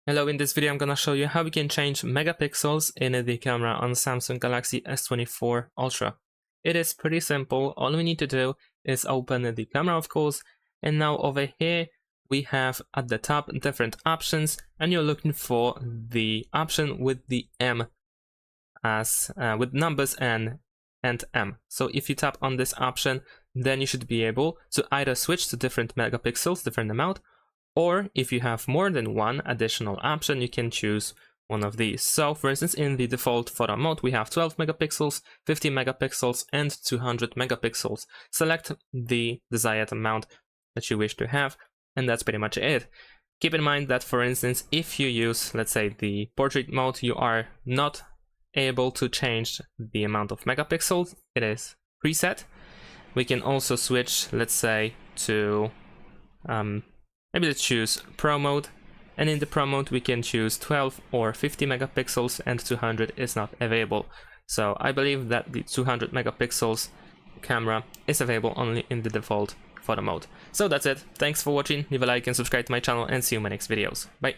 Hello, in this video I'm gonna show you how we can change megapixels in the camera on Samsung Galaxy S24 Ultra. It is pretty simple. All we need to do is open the camera, of course, and now over here we have at the top different options, and you're looking for the option with the M as with numbers and M. So if you tap on this option, then you should be able to either switch to different megapixels, different amount, or if you have more than one additional option, you can choose one of these. So for instance, in the default photo mode, we have 12 megapixels, 50 megapixels, and 200 megapixels. Select the desired amount that you wish to have, and that's pretty much it. Keep in mind that, for instance, if you use, let's say, the portrait mode, you are not able to change the amount of megapixels. It is preset. We can also switch, let's say, to maybe let's choose Pro mode, and in the Pro mode we can choose 12 or 50 megapixels, and 200 is not available. So I believe that the 200 megapixels camera is available only in the default photo mode. So that's it. Thanks for watching. Leave a like and subscribe to my channel, and see you in my next videos. Bye.